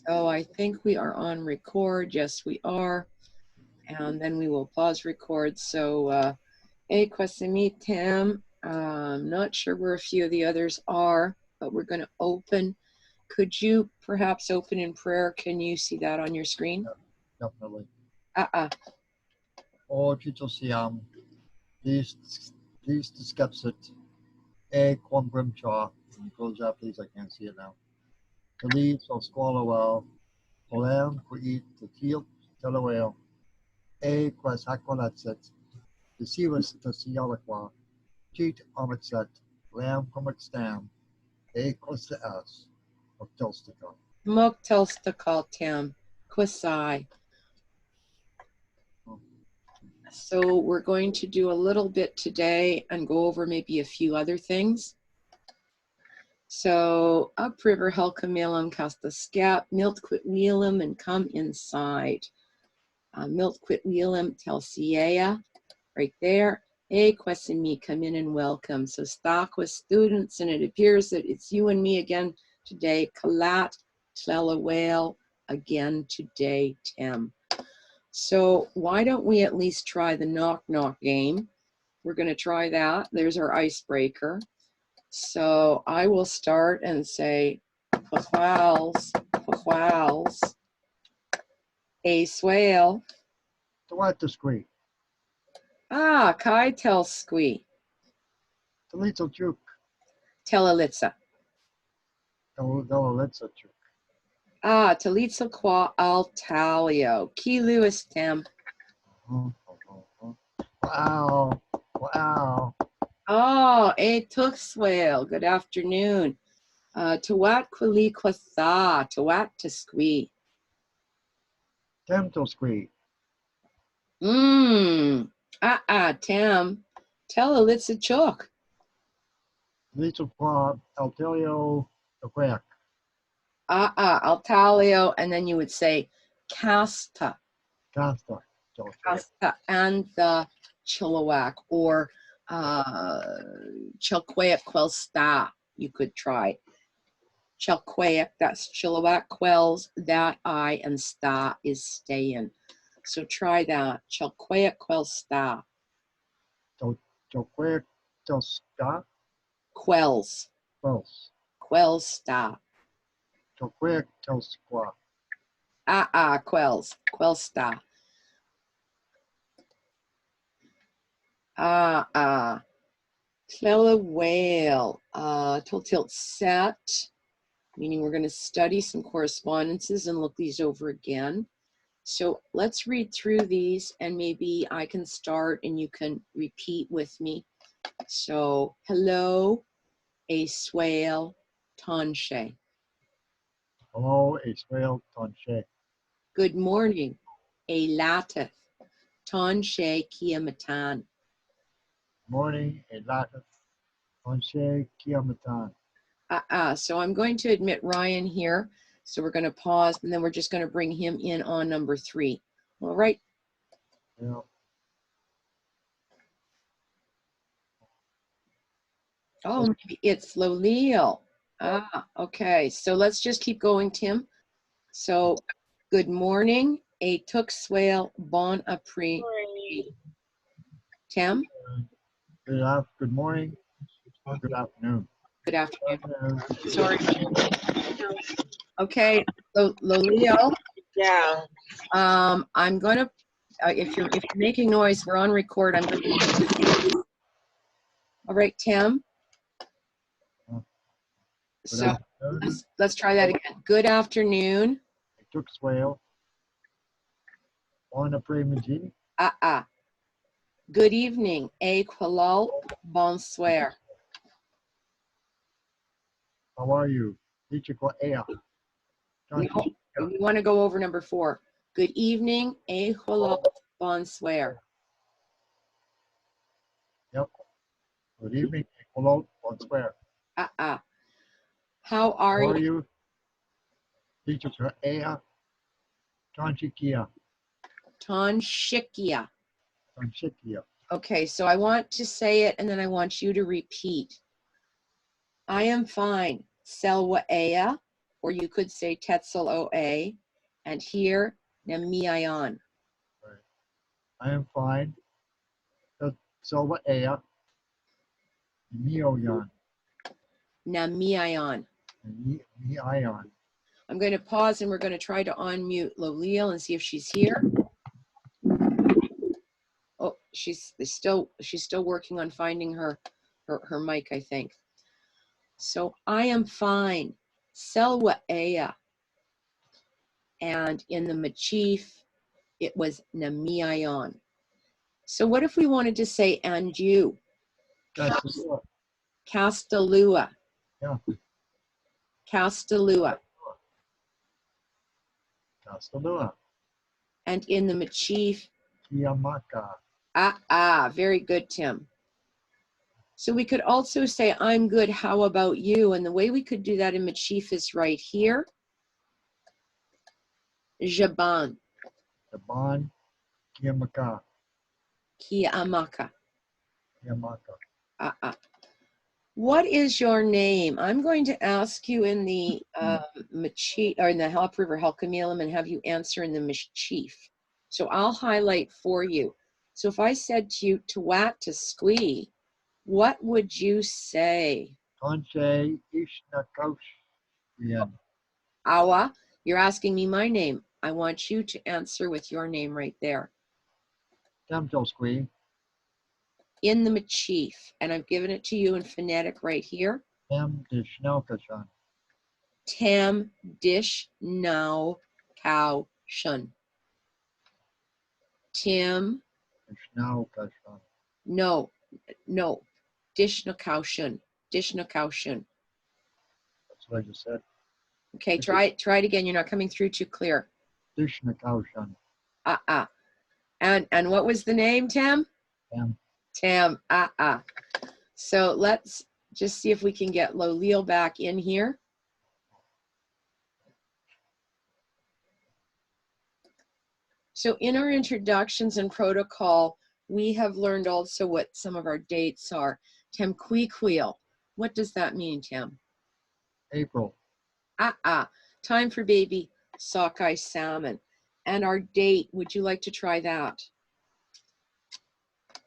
So I think we are on record. Yes, we are. And then we will pause record. So, kwasimi Tim. I'm not sure where a few of the others are, but we're going to open. Could you perhaps open in prayer? Can you see that on your screen? Yeah, definitely. Oh, Chitosiam, these skepsit, Quan Grimshaw, and close out please, I can't see it now. The leaves of Squallowell, Polam, Queet, the Teal, Telawale, Quas Aqualetset, the Siwas, the Sialaqua, Cheat Omitset, Lamb Comicstam, Quas the S, of Telstica. Moktelstical Tim, Quasai. So we're going to do a little bit today and go over maybe a few other things. So upriver Halq'eméylemqel the scap, Mekw'wát and come inside. Mekw'wát ts'í, right there. Kwasimi, come in and welcome. So stock with students, and it appears that it's you and me again today. Kalat, Tlelawale, again today, Tim. So why don't we at least try the knock-knock game? We're going to try that. There's our icebreaker. So I will start and say, Pachwals, a swale. What the squeak? Kai tel squee. The little juke. Telalitza. The little juke. Talitza qua altalio. Key Lewis Tim. Wow. Wow. Oh, a tuxwale. Good afternoon. Tawat quili quatha. Tawat to squee. Temto squee. Tim. Telalitza chook. Little qua altalio the quack. Altalio, and then you would say casta. Casta. Casta and the Chilliwack, or Chelqueak sta. You could try. Chelqueak, that's Chilliwack quells, that I, and sta is staying. So try that. Chelqueak sta. Chelqueak sta. Quells. Quells sta. Chelqueak squa. Quells. Quells sta. Clela whale, tilt set, meaning we're going to study some correspondences and look these over again. So let's read through these, and maybe I can start and you can repeat with me. So, hello, a swale, tonche. Hello, a swale, tonche. Good morning, a latith, tonche kiamatan. Morning, a latith, tonche kiamatan. So I'm going to admit Ryan here. So we're going to pause, and then we're just going to bring him in on number 3. All right. Yeah. Oh, maybe it's Loleel. Okay. So let's just keep going, Tim. So, good morning. A tuxwale bon après. Tim? Good morning. Good afternoon. Good afternoon. Sorry. Okay. So, Loleel. Yeah. I'm going to, if you're making noise, we're on record. I'm going to. All right, Tim. So let's try that again. Good afternoon. I took swale. On a pre-midi. Good evening. A qualal bonsoir. How are you? We want to go over number 4. Good evening. A qualal bonsoir. Yep. Good evening. A qualal bonsoir. How are you? Teacher Ea. Tonchikia. Tonshikia. Tonchikia. Okay, so I want to say it, and then I want you to repeat. I am fine. Selwa Ea, or you could say ts'í, and here, namiayon. Right. I am fine. Silva Ea. Neoyon. Namiayon. Neon. I'm going to pause and we're going to try to unmute Loleel and see if she's here. Oh, she's still working on finding her mic, I think. So I am fine. Selwa Ea. And in the Machif, it was Namiayon. So what if we wanted to say and you? Castalua. Castalua. Yeah. Castalua. Castalua. And in the Machif, Kiamaka. very good, Tim. So we could also say, I'm good, how about you? And the way we could do that in Machif is right here. Jaban. Jaban. Kiamaka. Kiamaka. Kiamaka. What is your name? I'm going to ask you in the Machif, or in the Halp River Halq'eméylemqel, and have you answer in the Machif. So I'll highlight for you. So if I said to you, Mekw'wát ts'í, what would you say? Conche Ishnakaush. Awa, you're asking me my name. I want you to answer with your name right there. Temtosqui. In the Machif, and I've given it to you in phonetic right here. Tem Dishnelkashan. Tam dish now cow shun. Tim, Dishnelkashan. no, dish no cow shun. Dish no cow shun. That's what I just said. Okay, try it again. You're not coming through too clear. Dishnakaushan. And what was the name, Tim? Tem. Tim. So let's just see if we can get Loleel back in here. So in our introductions and protocol, we have learned also what some of our dates are. Temquequil. What does that mean, Tim? April. Time for baby sockeye salmon. And our date, would you like to try that?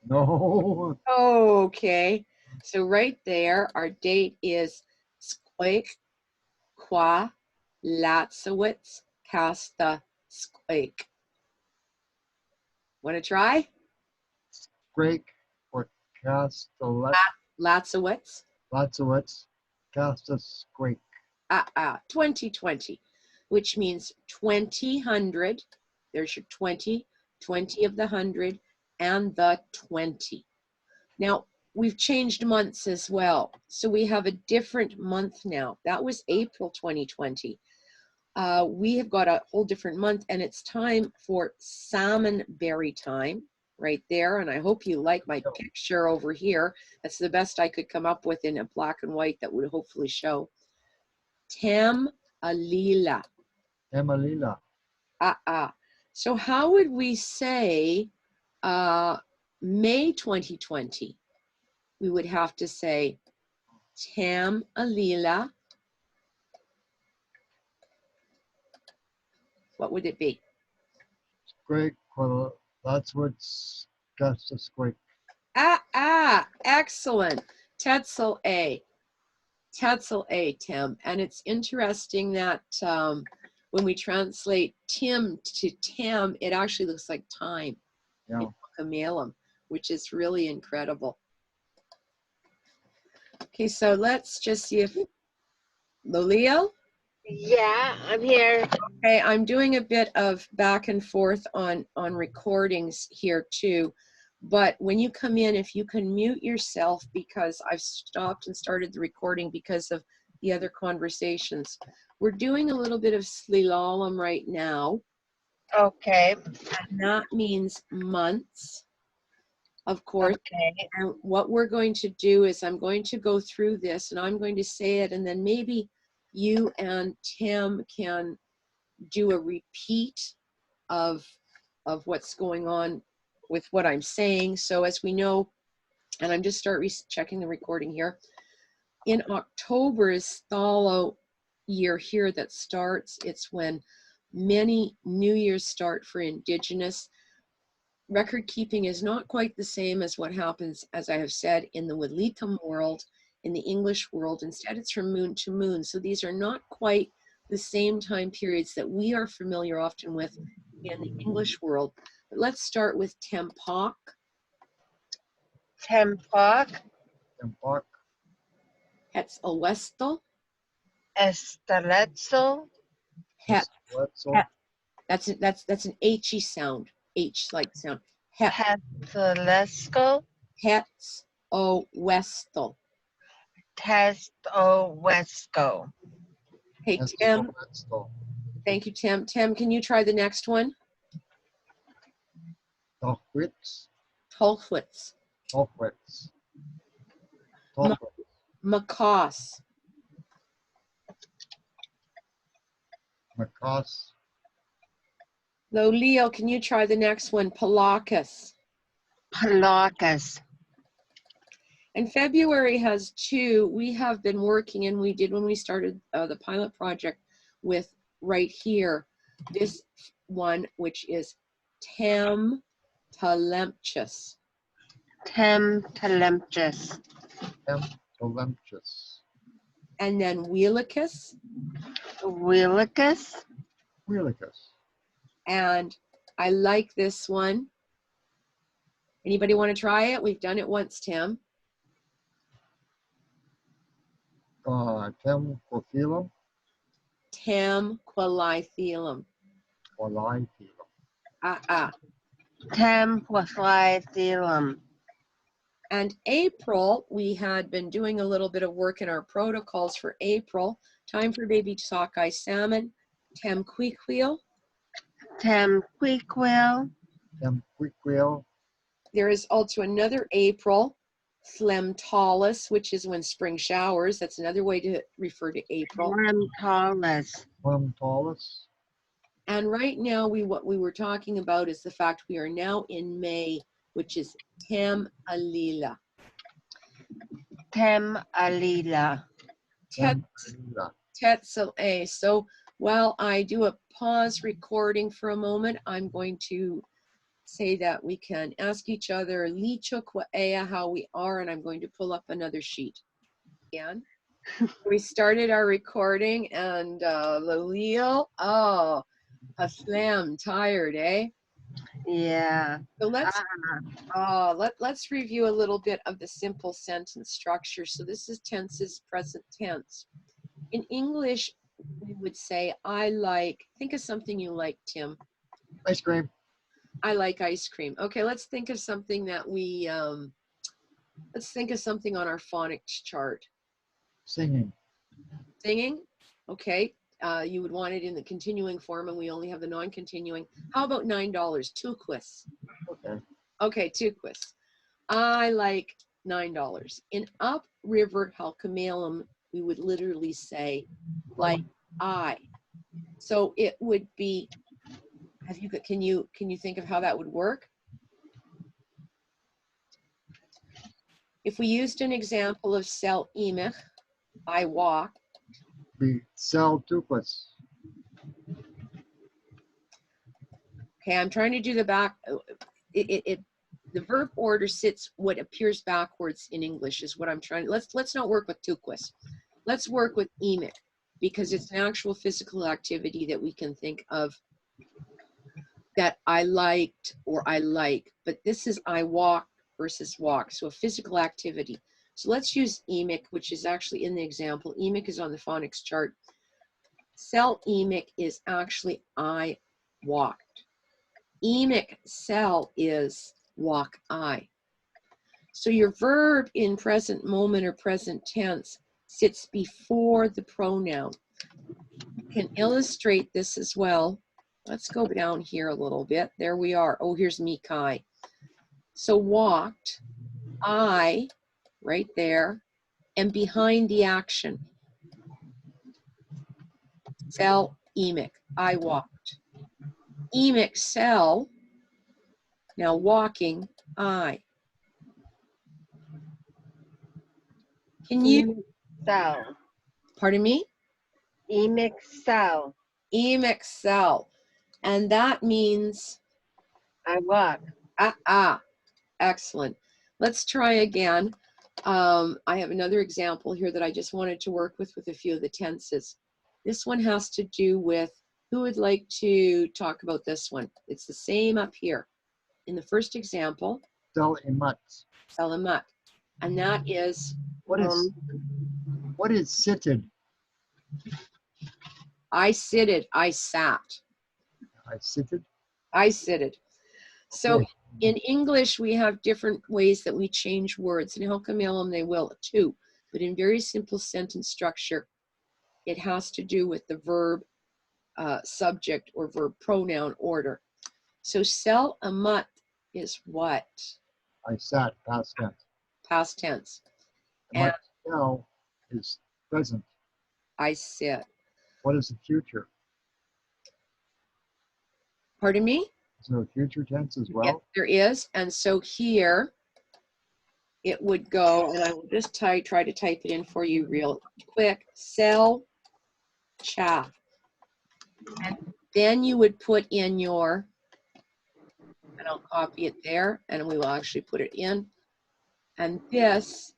No. Okay. So right there, our date is Squake Qua Latsowitz Casta Squake. Want to try? Break or Castellet. Latsowitz. Latsowitz. Casta Squake. 2020, which means 2000. There's your 20 of the 100, and the 20. Now, we've changed months as well. So we have a different month now. That was April 2020. We have got a whole different month, and it's time for salmon berry time right there. And I hope you like my picture over here. That's the best I could come up with in a black and white that would hopefully show. Alila. Emalila. So how would we say May 2020? We would have to say Alila. What would it be? Squake. Well, that's what's Casta Squake. Excellent. ts'í. ts'í, Tim. And it's interesting that when we translate Tim to Tam, it actually looks like time. Yeah. In Halq'eméylemqel, which is really incredible. Okay, so let's just see if Loleel? Yeah, I'm here. Okay, I'm doing a bit of back and forth on recordings here too. But when you come in, if you can mute yourself, because I've stopped and started the recording because of the other conversations. We're doing a little bit of slilalom right now. Okay. And that means months, of course. Okay. And what we're going to do is I'm going to go through this and I'm going to say it, and then maybe you and Tim can do a repeat of what's going on with what I'm saying. So as we know, and I'm just checking the recording here. In October is Thalo year here that starts. It's when many New Year's start for Indigenous. Record keeping is not quite the same as what happens, as I have said, in the Walitam world, in the English world. Instead, it's from moon to moon. So these are not quite the same time periods that we are familiar often with in the English world. But let's start with Tempok. Tempok, Tempak, Quetzalcoatl. Estaletzel, Het, Esquetzel, that's an H-y sound, H-like sound. Het, Hetzalesco, Quetzalcoatl. Testowesco. Hey, Tim, Esquetzel, thank you, Tim. Tim, can you try the next one? Tchexw, Tolfwitz. Tchexw, Ma- Macaws. Macas, Leo, can you try the next one? Palacus. Palacus, And February has two. We have been working, and we did when we started the pilot project with right here, this one, which is Tim Talempchus. Temtelempchus, Tempelempchus, And then Wheelicus. Wheelicus, Wheelicus, And I like this one. Anybody want to try it? We've done it once, Tim. Temquilum, Temquilithelum. Qualithelum, Temquilithelum, And April, we had been doing a little bit of work in our protocols for April. Time for baby sockeye salmon, Temquequil. Temquequil, Temquiquil, There is also another April, Phlegmtalis, which is when spring showers. That's another way to refer to April. Phlegmtalis, Phlegmtalis, And right now, what we were talking about is the fact we are now in May, which is Tem-alila. Temalila, Temquila, Ts'í. So while I do a pause recording for a moment, I'm going to say that we can ask each other lichukwaea how we are, and I'm going to pull up another sheet. Again, we started our recording, and Leo, oh, a slam, tired, eh? yeah. So let's review a little bit of the simple sentence structure. So this is tenses, present tense. In English, we would say, I like, think of something you like, Tim. ice cream, I like ice cream. Okay, let's think of something that we, let's think of something on our phonics chart. singing, Singing, okay. You would want it in the continuing form, and we only have the non-continuing. How about $9? Tchexw. okay, Okay, tchexw. I like $9. In upriver Halq'eméylemqel, we would literally say, like I. So it would be, can you think of how that would work? If we used an example of sell imich, I walk. be sell tuquus, Okay, I'm trying to do the back. The verb order sits what appears backwards in English is what I'm trying. Let's not work with tchexw. Let's work with imich, because it's an actual physical activity that we can think of that I liked or I like. But this is I walk versus walk, so a physical activity. So let's use imich, which is actually in the example. Imich is on the phonics chart. Sell imich is actually I walked. Imich sell is walk I. So your verb in present moment or present tense sits before the pronoun. You can illustrate this as well. Let's go down here a little bit. There we are. Oh, here's me, Kai. So walked, I, right there, and behind the action. Sell, imich, I walked. Imich sell, now walking, I. Can you, Sell, pardon me? Mekw'wát. Mekw'wát. And that means, I walk. excellent. Let's try again. I have another example here that I just wanted to work with a few of the tenses. This one has to do with, who would like to talk about this one? It's the same up here. In the first example, ts'í. and that is, What is sitted? I sitted, I sat. I sitted. I sitted. So Okay. in English, we have different ways that we change words. In Halq'eméylemqel, they will too. But in very simple sentence structure, it has to do with the verb, subject, or verb pronoun order. So ts'í is what? I sat, past tense. Past tense. And And now is present. I sit. What is the future? Pardon me? Is there a future tense as well? Yes, there is. And so here it would go, and I will just try to type it in for you real quick. Sell, cha. And then you would put in your, and I'll copy it there, and we will actually put it in. And this,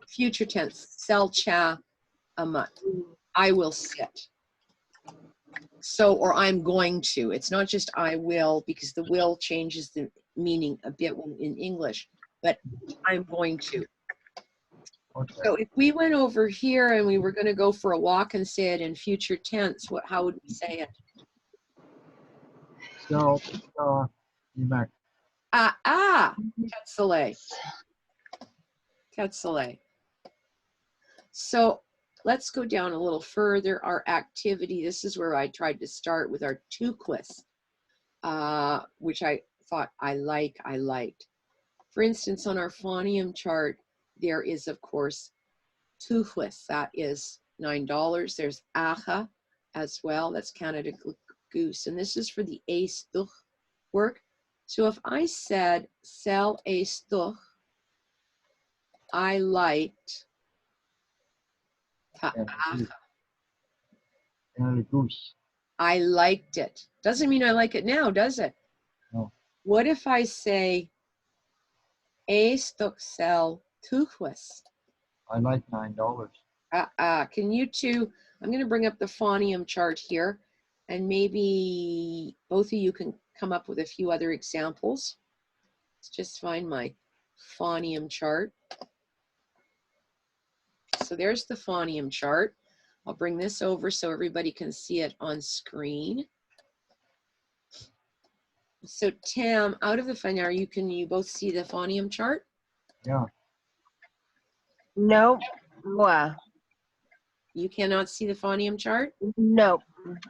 future tense, sell, cha, amut. I will sit. So, or I'm going to. It's not just I will, because the will changes the meaning a bit in English, but I'm going to. Okay. So if we went over here and we were going to go for a walk and say it in future tense, how would we say it? So, emek. Tchexw. So let's go down a little further. Our activity, this is where I tried to start with our tchexw, which I thought I liked. For instance, on our phonium chart, there is, of course, tchexw, that is $9. There's acha as well, that's Canada Goose. And this is for the ts'í work. So if I said, sell ts'í, I liked ta'acha. And a goose. I liked it. Doesn't mean I like it now, does it? No. What if I say, sell tchexw? I like $9. Can you two, I'm going to bring up the phonium chart here, and maybe both of you can come up with a few other examples. Let's just find my phonium chart. So there's the phonium chart. I'll bring this over so everybody can see it on screen. So Tim, out of the phonium, can you both see the phonium chart? Yeah. Nope. Well, You cannot see the phonium chart? nope.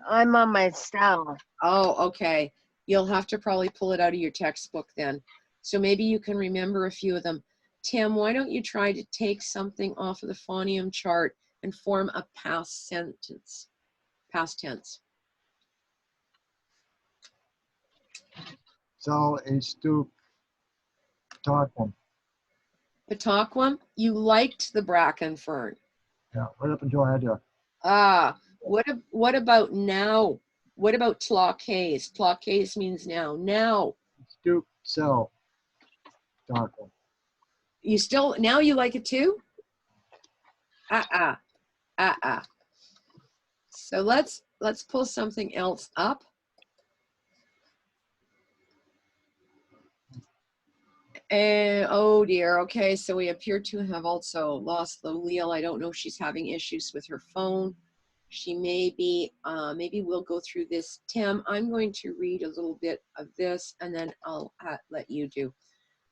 I'm on my cell. Oh, okay. You'll have to probably pull it out of your textbook then. So maybe you can remember a few of them. Tim, why don't you try to take something off of the phonium chart and form a past sentence, past tense. So is to Tarquin. Pataquam, you liked the bracken fern. Yeah, right up until I had to. What about now? What about tlocase? Tlocase means now. Now. Stoop, sell, Tarquin. You still, now you like it too? So let's pull something else up. And oh dear, okay, so we appear to have also lost Loleel. I don't know if she's having issues with her phone. She may be, maybe we'll go through this. Tim, I'm going to read a little bit of this and then I'll let you do.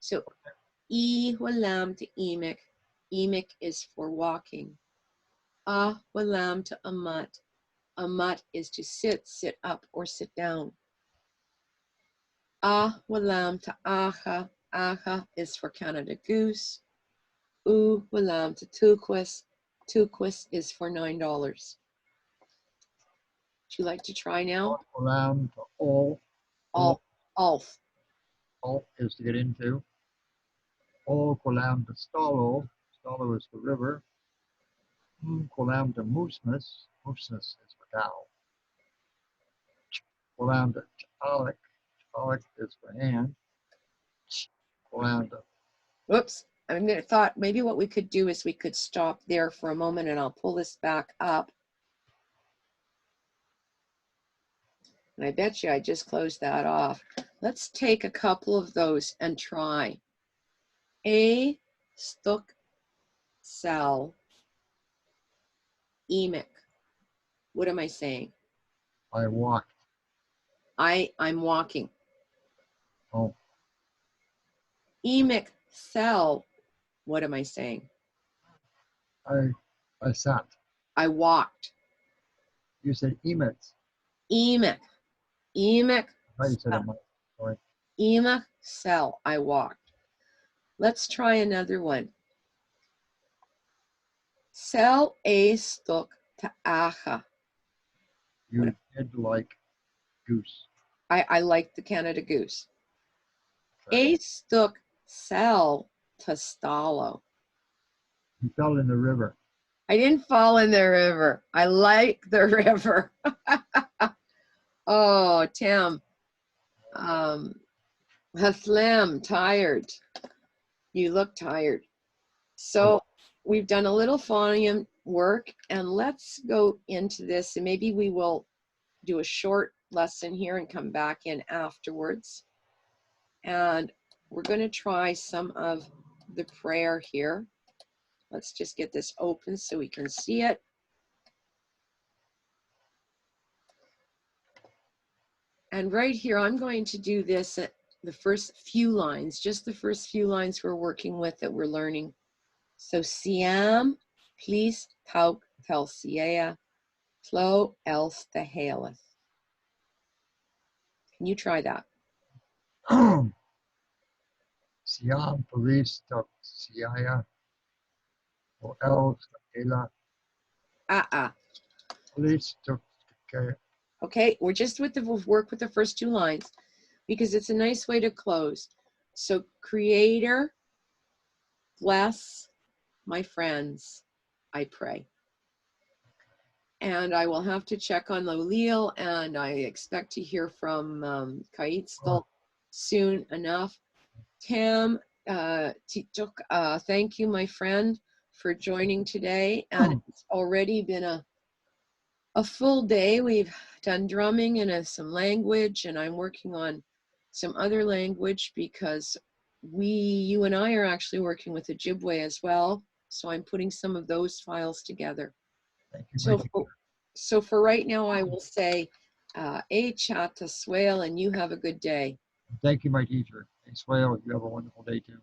So, walam to emek. Emek is for walking. Walam to amut. Amut is to sit up or sit down. Walam to acha. Acha is for Canada Goose. Walam to tchexw. Tchexw is for $9. Would you like to try now? Walam to all. Alf. All is to get into. O kolam de stalo. Stalo is the river. Kolam de moesnes. Moesnes is for cow. Kolam de chalik. Chalik is for hand. Kolam de. Whoops. I thought maybe what we could do is we could stop there for a moment and I'll pull this back up. And I bet you I just closed that off. Let's take a couple of those and try. A stuk cell emic. What am I saying? I walked. I'm walking. Oh, Emic cell. What am I saying? I sat. I walked. You said emits. Emic. Emic. I you said it. Sorry. Emic cell. I walked. Let's try another one. Cell a stuk ta'acha. You did like goose. I like the Canada goose. Sorry. A stuk cell to stalo. You fell in the river. I didn't fall in the river. I like the river. Oh, Tim. Haslam, tired. You look tired. So we've done a little phonium work, and let's go into this, and maybe we will do a short lesson here and come back in afterwards. And we're going to try some of the prayer here. Let's just get this open so we can see it. And right here, I'm going to do this at the first few lines, just the first few lines we're working with that we're learning. So Siam, please tauk tel siea, tlo else the haleth. Can you try that? Siam police took Siaya. Or else Ela. Police took Okay, we're just with the work with the first two lines because it's a nice way to close. So Creator, bless my friends, I pray. And I will have to check on Lolil, and I expect to hear from Kaitstal soon enough. Tam, Tituk, thank you, my friend, for joining today. And it's already been a full day. We've done drumming and some language, and I'm working on some other language because you and I are actually working with Ojibwe as well. So I'm putting some of those files together. Thank you. So for right now, I will say, a chat to swale, and you have a good day. Thank you, my teacher. Hey, Swale, you have a wonderful day too.